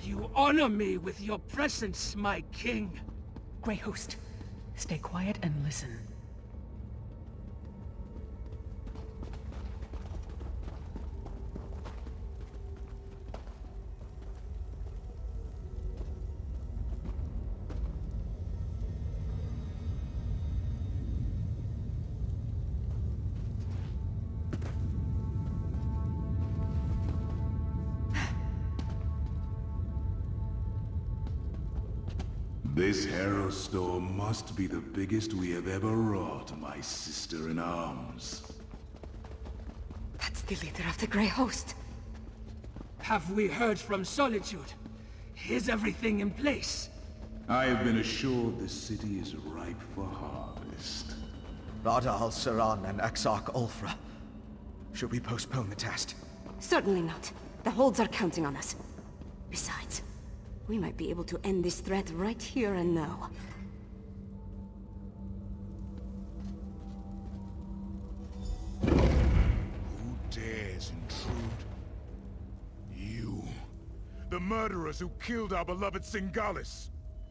You honor me with your presence, my king. Grey Host, stay quiet and listen. This Harrow storm must be the biggest we have ever wrought, my sister-in-arms. That's the leader of the Grey Host. Have we heard from Solitude? Is everything in place? I have been assured this city is ripe for harvest. Rada al-Saran and Exarch Ulfra. Should we postpone the test? Certainly not. The holds are counting on us. Besides, we might be able to end this threat right here and now. Who dares intrude? You. The murderers who killed our beloved Singalis.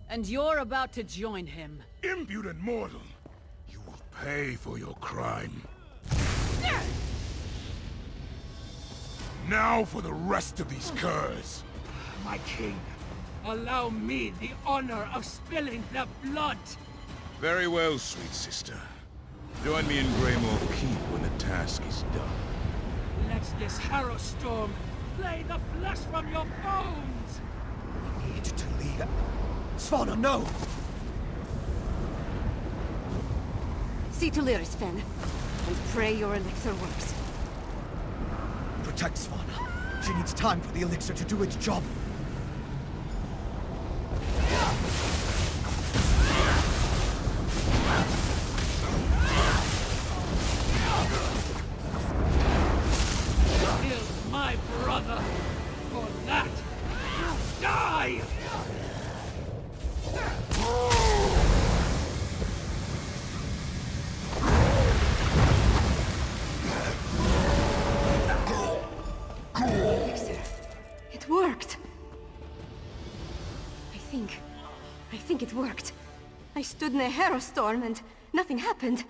And you're about to join him. Impudent mortal. You will pay for your crime. Now for the rest of these curs. My king, allow me the honor of spilling their blood. Very well, sweet sister. Join me in Greymore Keep when the task is done. Let this Harrow storm flay the flesh from your bones! We need to leave. Svanna, no! See to Lyris, Fen, and pray your elixir works. Protect Svanna. She needs time for the elixir to do its job. Kill my brother! For that, you die! Elixir. It worked! I think it worked. I stood in a Harrow storm and nothing happened.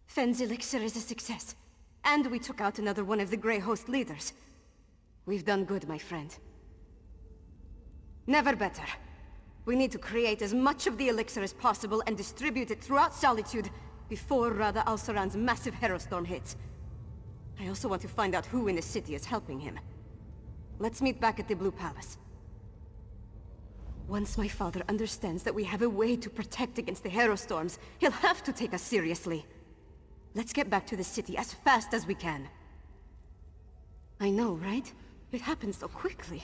Fen's elixir is a success. And we took out another one of the Grey Host leaders. We've done good, my friend. Never better. We need to create as much of the elixir as possible and distribute it throughout Solitude before Rada al-Saran's massive Harrow storm hits. I also want to find out who in the city is helping him. Let's meet back at the Blue Palace. Once my father understands that we have a way to protect against the Harrow storms, he'll have to take us seriously. Let's get back to the city as fast as we can. I know, right? It happened so quickly.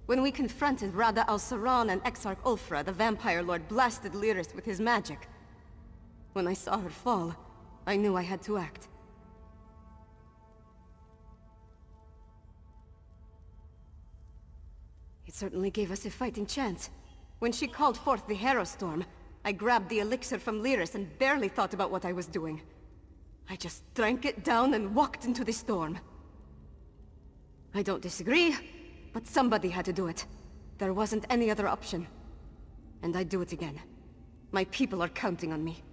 When we confronted Rada al-Saran and Exarch Ulfra, the Vampire Lord blasted Lyris with his magic. When I saw her fall, I knew I had to act. It certainly gave us a fighting chance. When she called forth the Harrow storm, I grabbed the elixir from Lyris and barely thought about what I was doing. I just drank it down and walked into the storm. I don't disagree, but somebody had to do it. There wasn't any other option. And I'd do it again. My people are counting on me.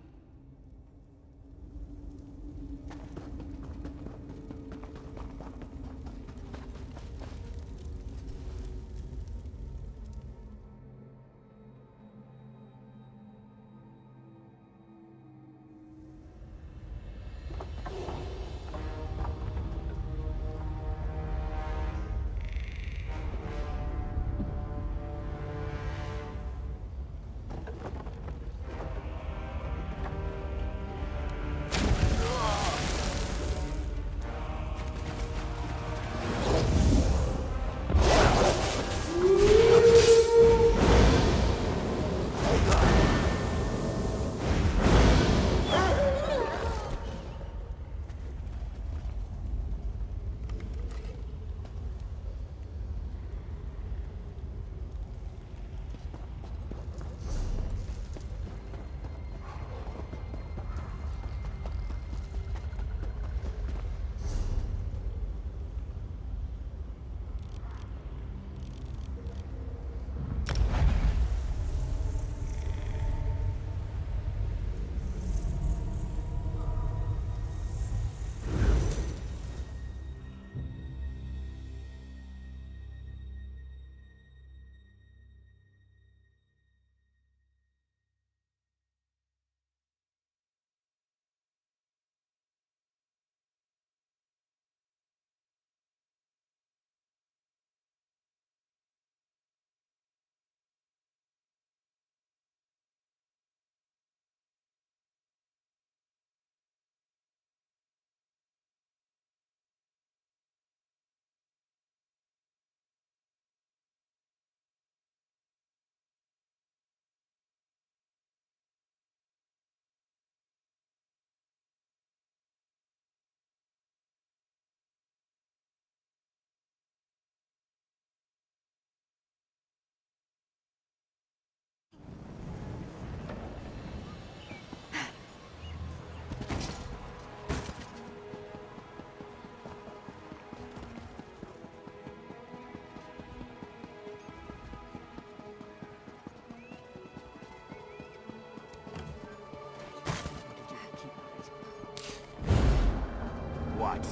What?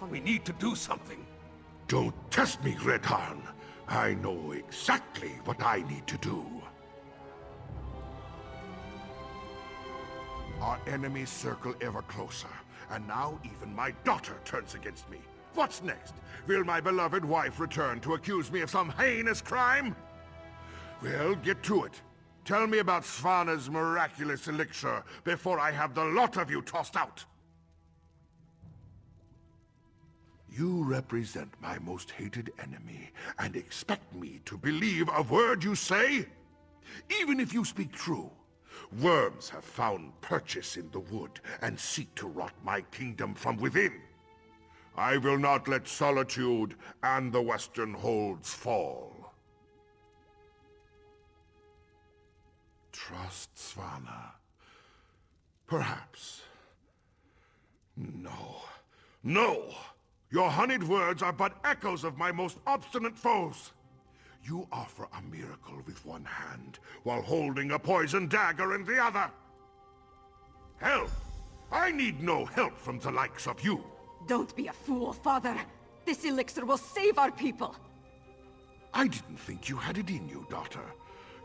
We need to do something. Don't test me, Red Harn. I know exactly what I need to do. Our enemies circle ever closer, and now even my daughter turns against me. What's next? Will my beloved wife return to accuse me of some heinous crime? Well, get to it. Tell me about Svanna's miraculous elixir before I have the lot of you tossed out. You represent my most hated enemy, and expect me to believe a word you say? Even if you speak true, worms have found purchase in the wood, and seek to rot my kingdom from within. I will not let Solitude and the Western Holds fall. Trust Svanna. Perhaps. No. No! Your honeyed words are but echoes of my most obstinate foes. You offer a miracle with one hand, while holding a poisoned dagger in the other. Help! I need no help from the likes of you. Don't be a fool, Father. This elixir will save our people. I didn't think you had it in you, daughter.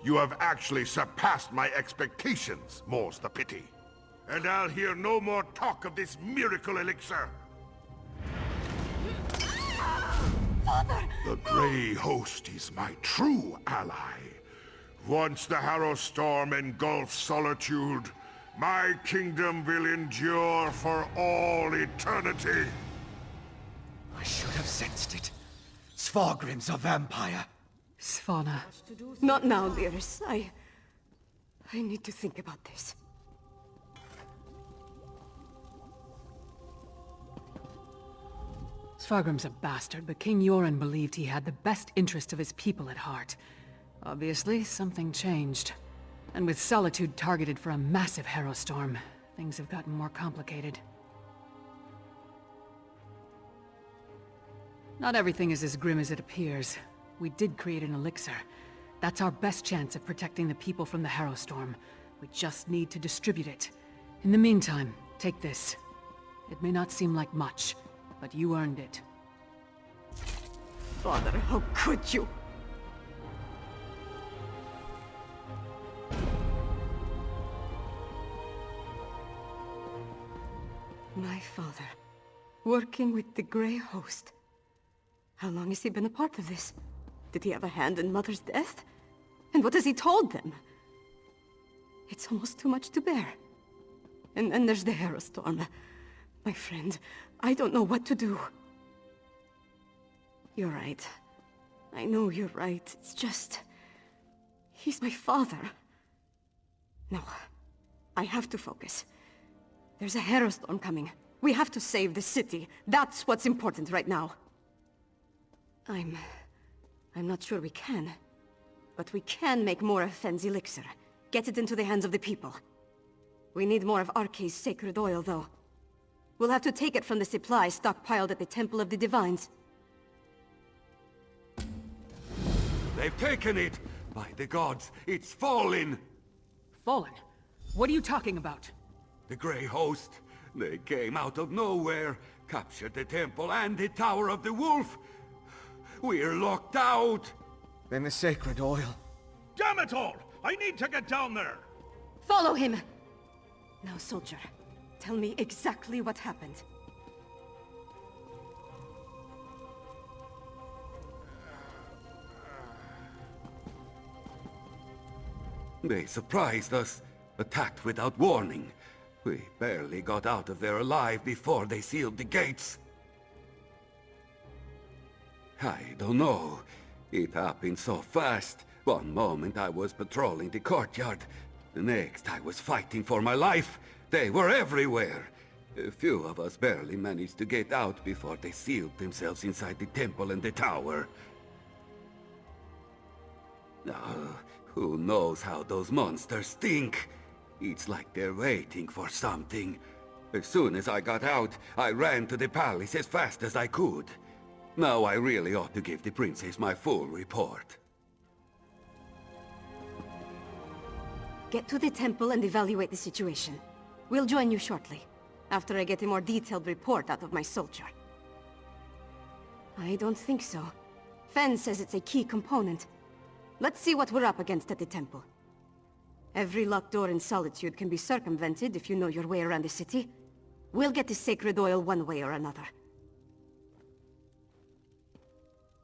You have actually surpassed my expectations, more's the pity. And I'll hear no more talk of this miracle elixir. Father! The Grey Host is my true ally. Once the Harrow Storm engulfs Solitude, my kingdom will endure for all eternity. I should have sensed it. Svargrim's a vampire. Svanna. Not now, Lyris. I need to think about this. Svargrim's a bastard, but King Yoren believed he had the best interest of his people at heart. Obviously, something changed. And with Solitude targeted for a massive Harrowstorm, things have gotten more complicated. Not everything is as grim as it appears. We did create an elixir. That's our best chance of protecting the people from the Harrowstorm. We just need to distribute it. In the meantime, take this. It may not seem like much, but you earned it. Father, how could you? My father, working with the Grey Host. How long has he been a part of this? Did he have a hand in Mother's death? And what has he told them? It's almost too much to bear. And then there's the Harrowstorm. My friend, I don't know what to do. You're right. I know you're right. It's just... he's my father. No. I have to focus. There's a Harrowstorm coming. We have to save the city. That's what's important right now. I'm not sure we can. But we can make more of Fenn's elixir. Get it into the hands of the people. We need more of Arkay's sacred oil, though. We'll have to take it from the supplies stockpiled at the Temple of the Divines. They've taken it! By the gods, it's fallen! Fallen? What are you talking about? The Grey Host. They came out of nowhere, captured the temple and the Tower of the Wolf. We're locked out! Then the sacred oil. Damn it all! I need to get down there! Follow him! Now, soldier, tell me exactly what happened. They surprised us, attacked without warning. We barely got out of there alive before they sealed the gates. I don't know. It happened so fast. One moment I was patrolling the courtyard. The next I was fighting for my life. They were everywhere. A few of us barely managed to get out before they sealed themselves inside the temple and the tower. Now, who knows how those monsters stink? It's like they're waiting for something. As soon as I got out, I ran to the palace as fast as I could. Now I really ought to give the princess my full report. Get to the temple and evaluate the situation. We'll join you shortly, after I get a more detailed report out of my soldier. I don't think so. Fenn says it's a key component. Let's see what we're up against at the temple. Every locked door in Solitude can be circumvented if you know your way around the city. We'll get the sacred oil one way or another.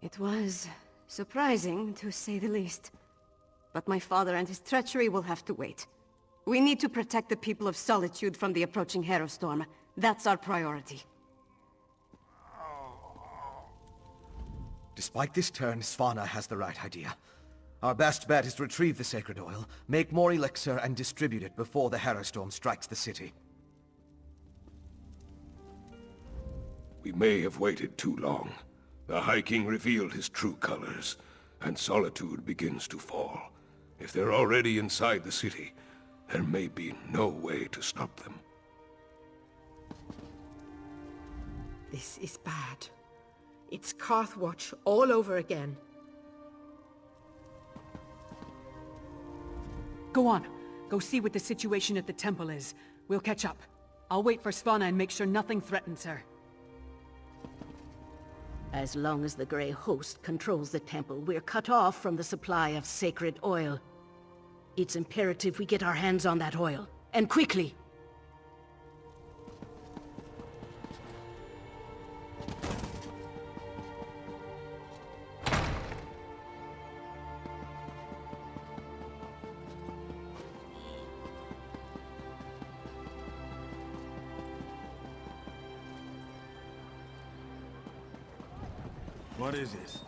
It was surprising, to say the least. But my father and his treachery will have to wait. We need to protect the people of Solitude from the approaching Harrowstorm. That's our priority. Despite this turn, Svanna has the right idea. Our best bet is to retrieve the sacred oil, make more elixir, and distribute it before the Harrowstorm strikes the city. We may have waited too long. The High King revealed his true colors, and Solitude begins to fall. If they're already inside the city, there may be no way to stop them. This is bad. It's Carthwatch all over again. Go on. Go see what the situation at the temple is. We'll catch up. I'll wait for Svanna and make sure nothing threatens her. As long as the Grey Host controls the temple, we're cut off from the supply of sacred oil. It's imperative we get our hands on that oil, and quickly! What is it?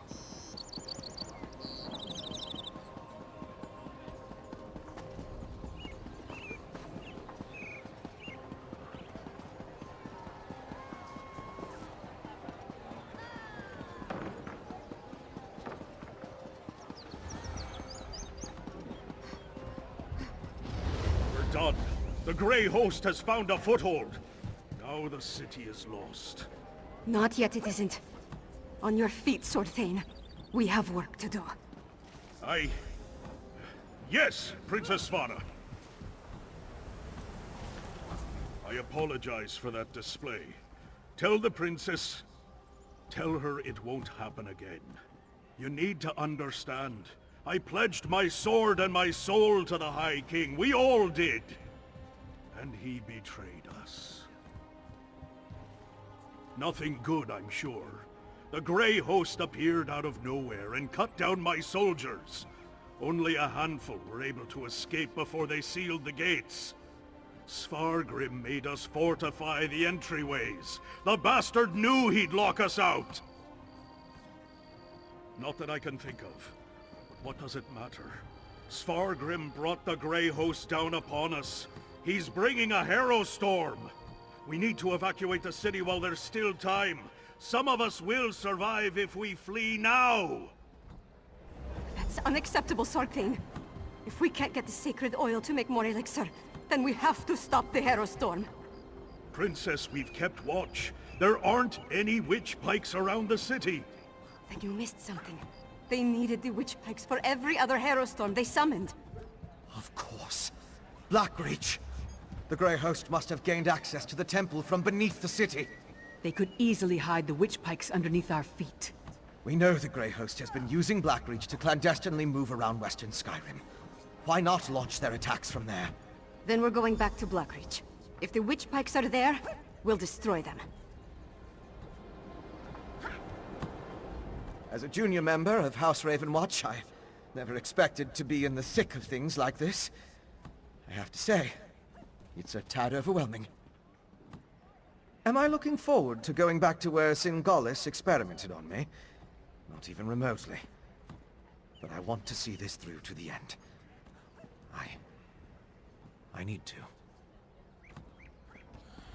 done. The Grey Host has found a foothold. Now the city is lost. Not yet, it isn't. On your feet, Sword Thane. We have work to do. Yes, Princess Svana. I apologize for that display. Tell the princess... Tell her it won't happen again. You need to understand. I pledged my sword and my soul to the High King. We all did. And he betrayed us. Nothing good, I'm sure. The Grey Host appeared out of nowhere and cut down my soldiers. Only a handful were able to escape before they sealed the gates. Svargrim made us fortify the entryways. The bastard knew he'd lock us out! Not that I can think of. But what does it matter? Svargrim brought the Grey Host down upon us. He's bringing a Harrow Storm! We need to evacuate the city while there's still time. Some of us will survive if we flee now! That's unacceptable, Sword Thane. If we can't get the sacred oil to make more elixir, then we have to stop the Harrow Storm. Princess, we've kept watch. There aren't any witch pikes around the city. Then you missed something. They needed the witch pikes for every other Harrow Storm they summoned. Of course. Blackreach! The Grey Host must have gained access to the temple from beneath the city. They could easily hide the witch pikes underneath our feet. We know the Grey Host has been using Blackreach to clandestinely move around western Skyrim. Why not launch their attacks from there? Then we're going back to Blackreach. If the witch pikes are there, we'll destroy them. As a junior member of House Ravenwatch, I never expected to be in the thick of things like this. I have to say, it's a tad overwhelming. Am I looking forward to going back to where Singalis experimented on me? Not even remotely. But I want to see this through to the end. I need to.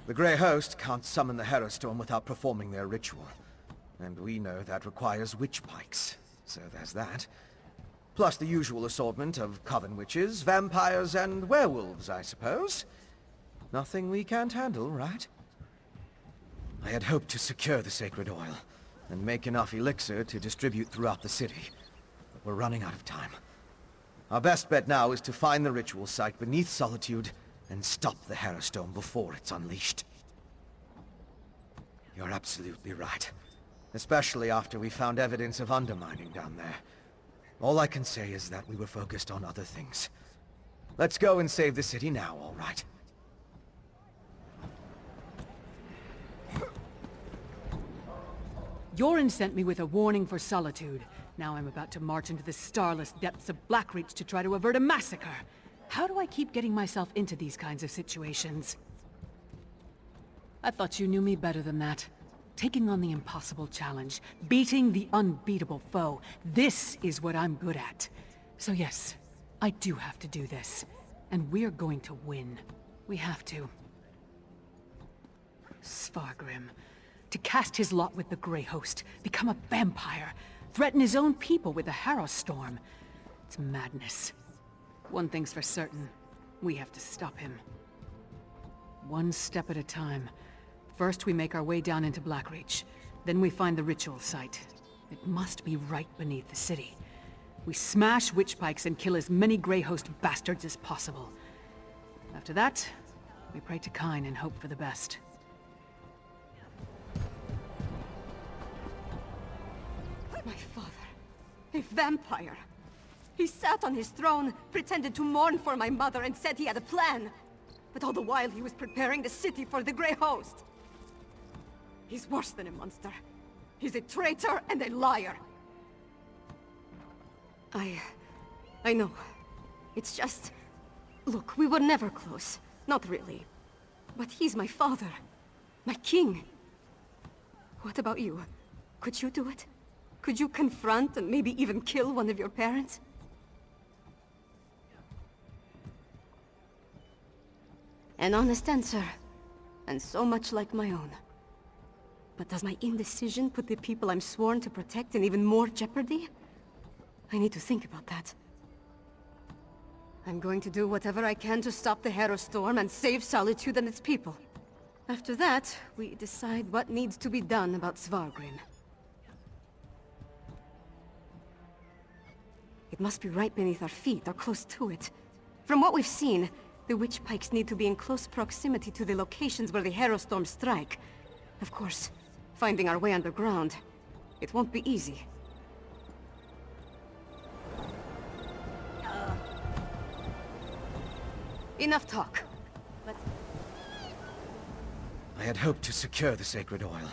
The Grey Host can't summon the Harrow Storm without performing their ritual. And we know that requires witch pikes, so there's that. Plus the usual assortment of coven witches, vampires, and werewolves, I suppose. Nothing we can't handle, right? I had hoped to secure the sacred oil, and make enough elixir to distribute throughout the city. But we're running out of time. Our best bet now is to find the ritual site beneath Solitude and stop the Harrow Storm before it's unleashed. You're absolutely right. Especially after we found evidence of undermining down there. All I can say is that we were focused on other things. Let's go and save the city now, all right? Yorin sent me with a warning for Solitude. Now I'm about to march into the starless depths of Blackreach to try to avert a massacre. How do I keep getting myself into these kinds of situations? I thought you knew me better than that. Taking on the impossible challenge, beating the unbeatable foe, this is what I'm good at. So yes, I do have to do this. And we're going to win. We have to. Svargrim. To cast his lot with the Grey Host, become a vampire, threaten his own people with the Harrow Storm. It's madness. One thing's for certain. We have to stop him. One step at a time. First, we make our way down into Blackreach. Then we find the ritual site. It must be right beneath the city. We smash witch pikes and kill as many Grey Host bastards as possible. After that, we pray to Kyne and hope for the best. My father. A vampire. He sat on his throne, pretended to mourn for my mother, and said he had a plan. But all the while he was preparing the city for the Grey Host. He's worse than a monster. He's a traitor and a liar. I know. It's just... Look, we were never close. Not really. But he's my father. My king. What about you? Could you do it? Could you confront and maybe even kill one of your parents? An honest answer. And so much like my own. But does my indecision put the people I'm sworn to protect in even more jeopardy? I need to think about that. I'm going to do whatever I can to stop the Harrowstorm and save Solitude and its people. After that, we decide what needs to be done about Svargrim. It must be right beneath our feet, or close to it. From what we've seen, the witch pikes need to be in close proximity to the locations where the Harrowstorms strike. Of course, finding our way underground, it won't be easy. Enough talk. I had hoped to secure the sacred oil.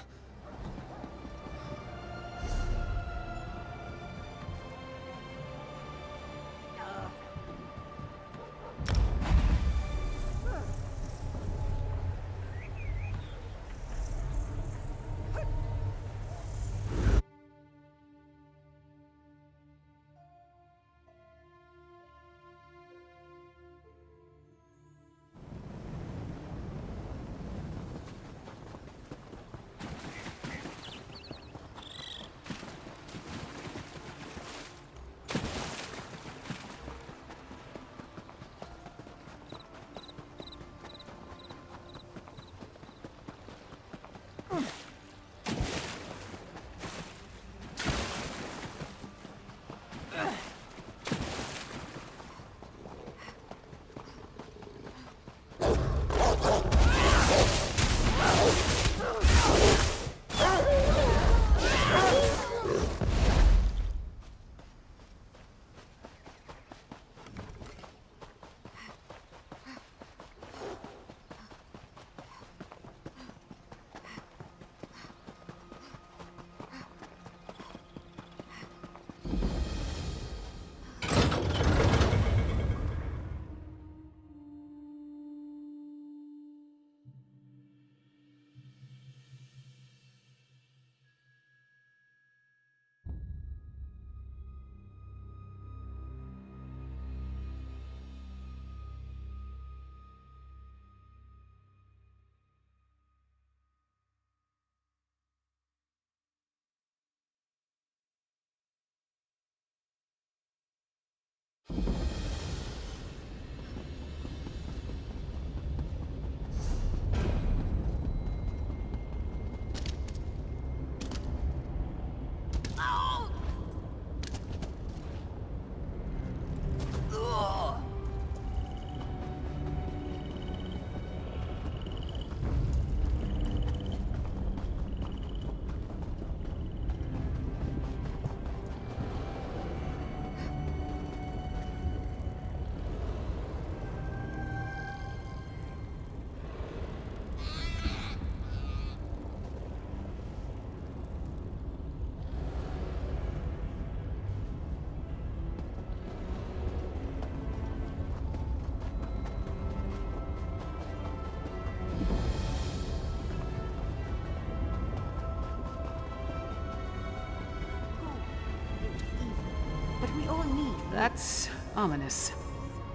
That's ominous.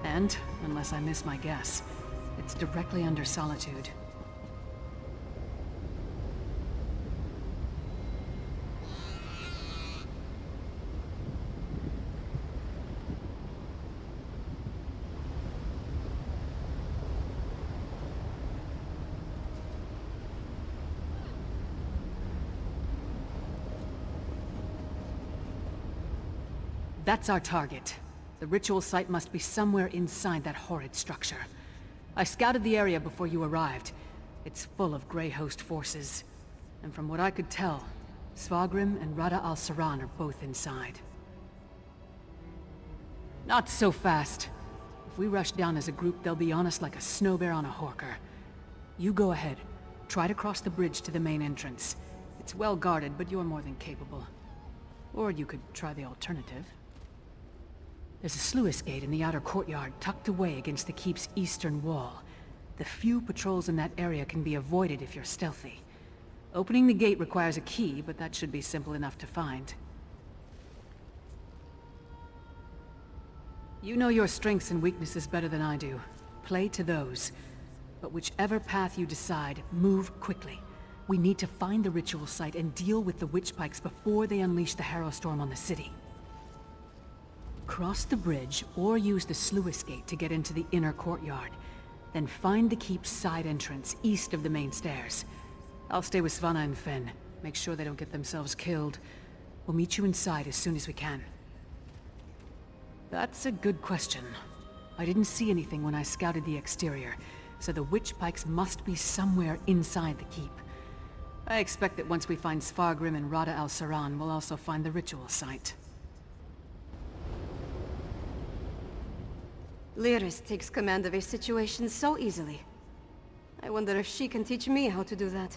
And, unless I miss my guess, it's directly under Solitude. That's our target. The ritual site must be somewhere inside that horrid structure. I scouted the area before you arrived. It's full of Grey Host forces. And from what I could tell, Svargrim and Rada al-Saran are both inside. Not so fast. If we rush down as a group, they'll be on us like a snow bear on a horker. You go ahead. Try to cross the bridge to the main entrance. It's well guarded, but you're more than capable. Or you could try the alternative. There's a sluice gate in the outer courtyard, tucked away against the keep's eastern wall. The few patrols in that area can be avoided if you're stealthy. Opening the gate requires a key, but that should be simple enough to find. You know your strengths and weaknesses better than I do. Play to those. But whichever path you decide, move quickly. We need to find the ritual site and deal with the witch pikes before they unleash the Harrowstorm on the city. Cross the bridge, or use the sluice gate to get into the inner courtyard. Then find the keep's side entrance, east of the main stairs. I'll stay with Svanna and Finn. Make sure they don't get themselves killed. We'll meet you inside as soon as we can. That's a good question. I didn't see anything when I scouted the exterior, so the witch pikes must be somewhere inside the keep. I expect that once we find Svargrim and Rada al-Saran, we'll also find the ritual site. Lyris takes command of a situation so easily. I wonder if she can teach me how to do that.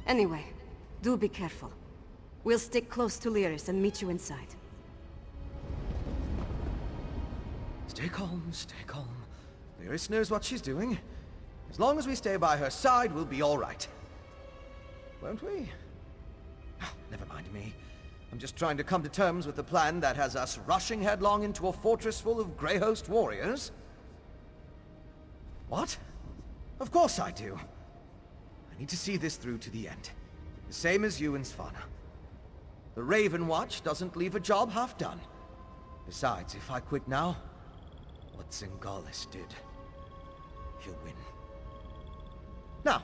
Anyway, do be careful. We'll stick close to Lyris and meet you inside. Stay calm, stay calm. Lyris knows what she's doing. As long as we stay by her side, we'll be all right. Won't we? Oh, never mind me. I'm just trying to come to terms with the plan that has us rushing headlong into a fortress full of Grey Host warriors. What? Of course I do. I need to see this through to the end. The same as you and Svanna. The Raven Watch doesn't leave a job half done. Besides, if I quit now, what Zingalis did, he'll win. Now,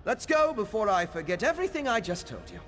let's go before I forget everything I just told you.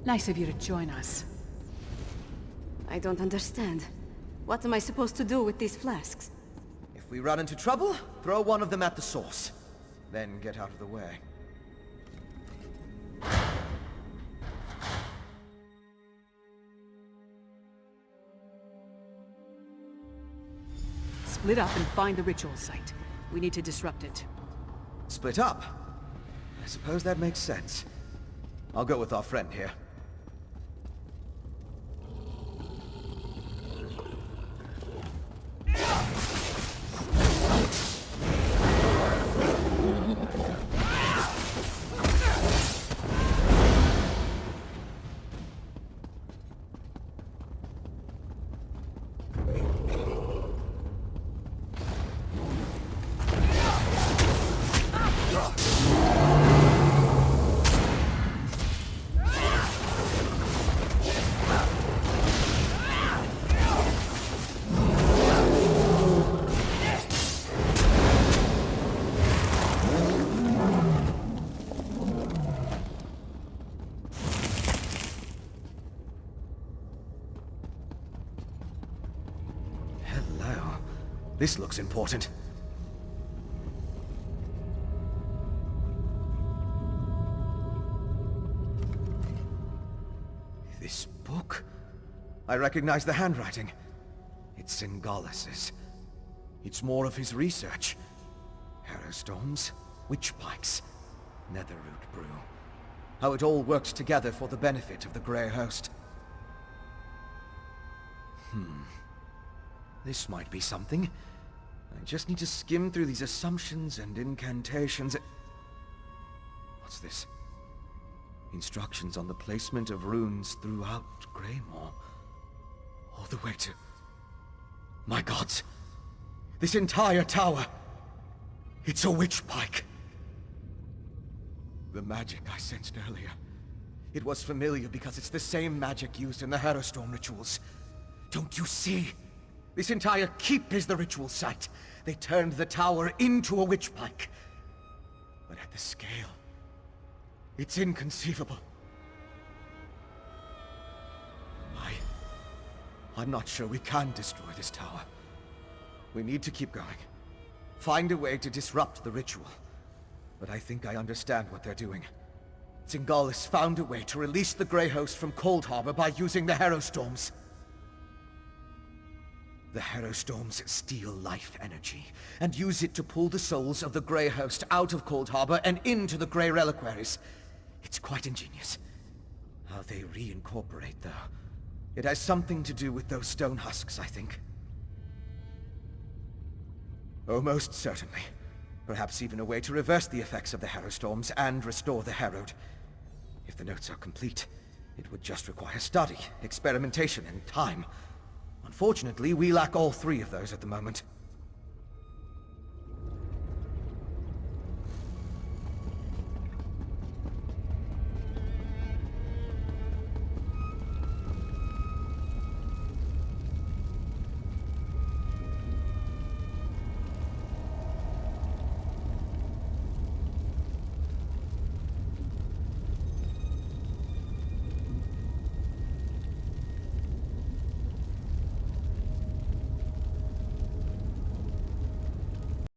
Nice of you to join us. I don't understand. What am I supposed to do with these flasks? If we run into trouble, throw one of them at the source. Then get out of the way. Split up and find the ritual site. We need to disrupt it. Split up? I suppose that makes sense. I'll go with our friend here. This looks important. This book? I recognize the handwriting. It's Singalis'. It's more of his research. Harrowstorms, witch pikes, netherroot brew. How it all worked together for the benefit of the Grey Host. This might be something. I just need to skim through these assumptions and incantations. What's this? Instructions on the placement of runes throughout Greymore. All the way to... My gods! This entire tower! It's a witch pike! The magic I sensed earlier. It was familiar because it's the same magic used in the Harrowstorm rituals. Don't you see? This entire keep is the ritual site. They turned the tower into a witch pike. But at the scale... it's inconceivable. I'm not sure we can destroy this tower. We need to keep going. Find a way to disrupt the ritual. But I think I understand what they're doing. Singalis found a way to release the Grey Host from Cold Harbor by using the Harrowstorms. The Harrowstorms steal life energy, and use it to pull the souls of the Grey Host out of Cold Harbor and into the Grey Reliquaries. It's quite ingenious. How they reincorporate, though. It has something to do with those stone husks, I think. Oh, most certainly. Perhaps even a way to reverse the effects of the Harrowstorms and restore the Harrowed. If the notes are complete, it would just require study, experimentation, and time. Unfortunately, we lack all three of those at the moment.